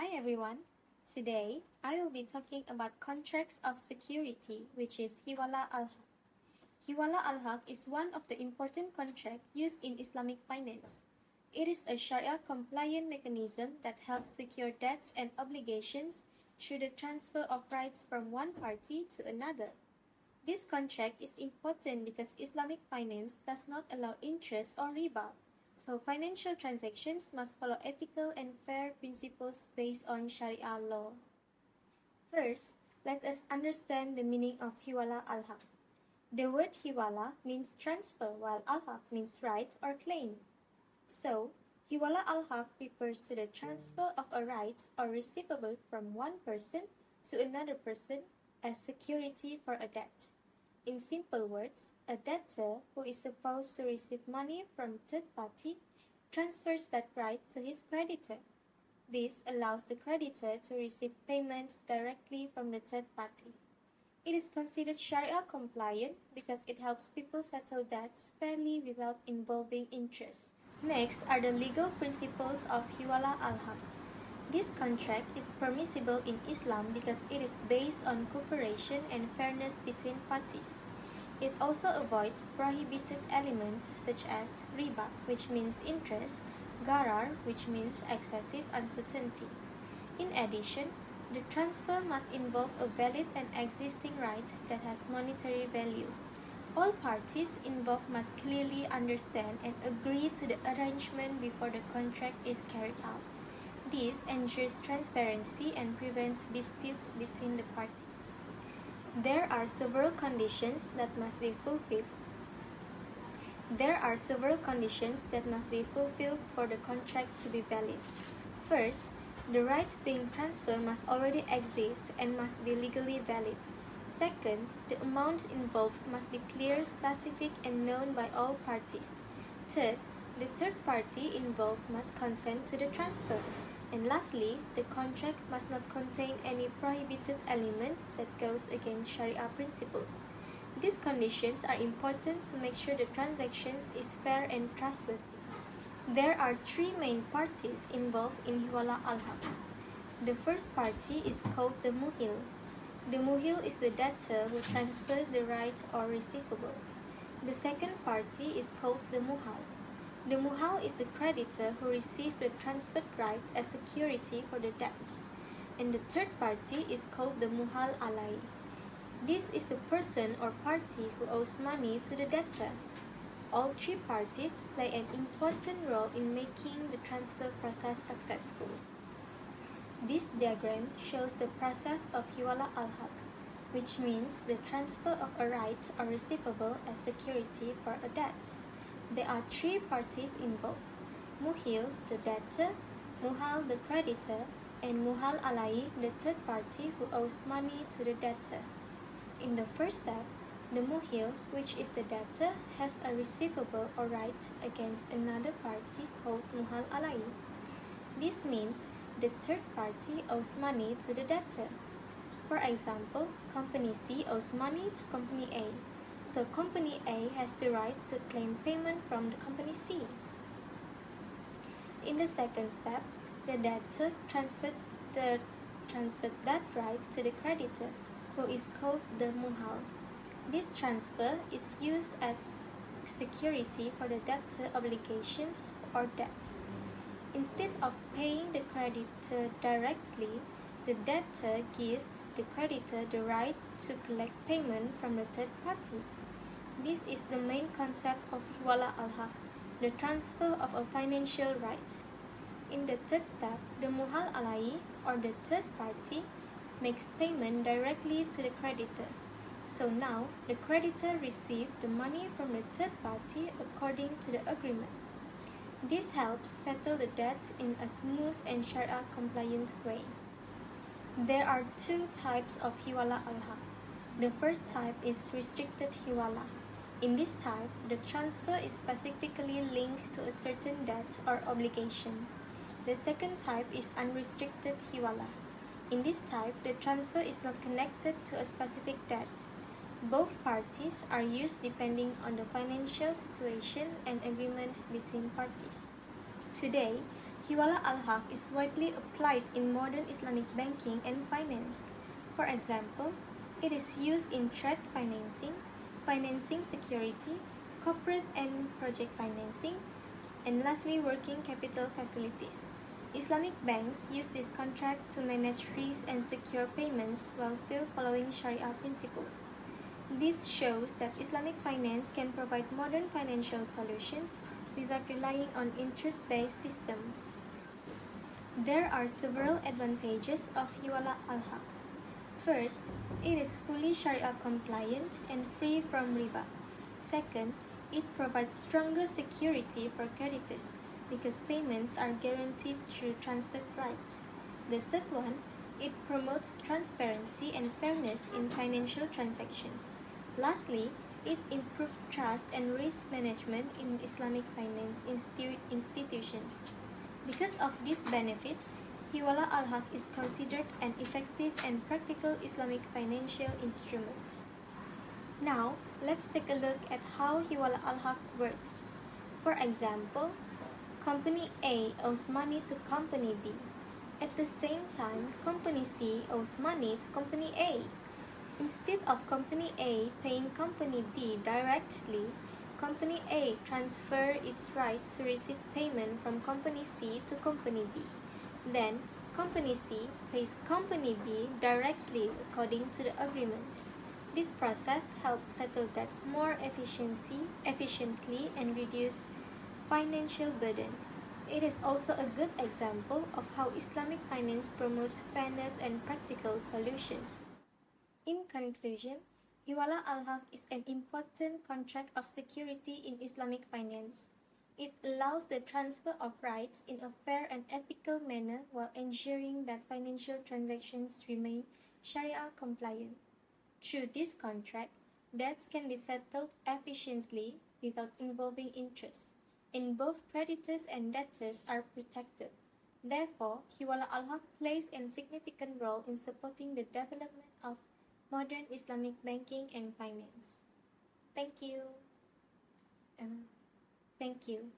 Hi everyone. Today I will be talking about contracts of security, which is Hiwalah Al-Haqq. Hiwalah Al-Haqq is one of the important contracts used in Islamic finance. It is a Sharia-compliant mechanism that helps secure debts and obligations through the transfer of rights from one party to another. This contract is important because Islamic finance does not allow interest or riba, so financial transactions must follow ethical and fair principles based on Sharia law. First, let us understand the meaning of Hiwalah Al-Haqq. The word Hiwalah means transfer, while Al-Haqq means right or claim. So, Hiwalah Al-Haqq refers to the transfer of a right or receivable from one person to another person as security for a debt. In simple words, a debtor who is supposed to receive money from third party transfers that right to his creditor. This allows the creditor to receive payments directly from the third party. It is considered Sharia compliant because it helps people settle debts fairly without involving interest. Next are the legal principles of Hiwalah Al-Haqq. This contract is permissible in Islam because it is based on cooperation and fairness between parties. It also avoids prohibited elements such as riba, which means interest, gharar, which means excessive uncertainty. In addition, the transfer must involve a valid and existing right that has monetary value. All parties involved must clearly understand and agree to the arrangement before the contract is carried out. This ensures transparency and prevents disputes between the parties. There are several conditions that must be fulfilled. For the contract to be valid. First, the right being transferred must already exist and must be legally valid. Second, the amount involved must be clear, specific, and known by all parties. Third, the third party involved must consent to the transfer. And lastly, the contract must not contain any prohibited elements that goes against Sharia principles. These conditions are important to make sure the transactions is fair and trustworthy. There are three main parties involved in Hiwalah Al-Haqq. The first party is called the muhil. The muhil is the debtor who transfers the right or receivable. The second party is called the muhal. The muhal is the creditor who receives the transferred right as security for the debt. And the third party is called the muhal AILY. This is the person or party who owes money to the debtor. All three parties play an important role in making the transfer process successful. This diagram shows the process of Hiwalah Al-Haqq, which means the transfer of a right or receivable as security for a debt. There are three parties involved: muhil, the debtor, muhal, the creditor, and muhal AILY, the third party who owes money to the debtor. In the first step, the muhil, which is the debtor, has a receivable or right against another party called muhal AILY. This means the third party owes money to the debtor. For example, Company C owes money to Company A. So Company A has the right to claim payment from the Company C. In the second step, the debtor transferred that right to the creditor, who is called the muhal. This transfer is used as security for the debtor obligations or debts. Instead of paying the creditor directly, the debtor gives the creditor the right to collect payment from the third party. This is the main concept of Hiwalah Al-Haqq, the transfer of a financial right. In the third step, the muhal AILY, or the third party, makes payment directly to the creditor. So now, the creditor receives the money from the third party according to the agreement. This helps settle the debt in a smooth and Sharia-compliant way. There are two types of Hiwalah Al-Haqq. The first type is restricted Hiwalah. In this type, the transfer is specifically linked to a certain debt or obligation. The second type is unrestricted Hiwalah. In this type, the transfer is not connected to a specific debt. Both parties are used depending on the financial situation and agreement between parties. Today, Hiwalah Al-Haqq is widely applied in modern Islamic banking and finance. For example, it is used in trade financing, financing security, corporate and project financing, and lastly, working capital facilities. Islamic banks use this contract to manage risk and secure payments while still following Sharia principles. This shows that Islamic finance can provide modern financial solutions without relying on interest-based systems. There are several advantages of Hiwalah Al-Haqq. First, it is fully Sharia compliant and free from riba. Second, it provides stronger security for creditors because payments are guaranteed through transfer rights. The third one, it promotes transparency and fairness in financial transactions. Lastly, it improves trust and risk management in Islamic finance institutions. Because of these benefits, Hiwalah Al-Haqq is considered an effective and practical Islamic financial instrument. Now, let's take a look at how Hiwalah Al-Haqq works. For example, Company A owes money to Company B. At the same time, Company C owes money to Company A. Instead of Company A paying Company B directly, Company A transfers its right to receive payment from Company C to Company B. Then, Company C pays Company B directly according to the agreement. This process helps settle debts more efficiently and reduce financial burden. It is also a good example of how Islamic finance promotes fairness and practical solutions. In conclusion, Hiwalah Al-Haqq is an important contract of security in Islamic finance. It allows the transfer of rights in a fair and ethical manner while ensuring that financial transactions remain Sharia compliant. Through this contract, debts can be settled efficiently without involving interest, and both creditors and debtors are protected. Therefore, Hiwalah Al-Haqq plays a significant role in supporting the development of modern Islamic banking and finance. Thank you. Thank you.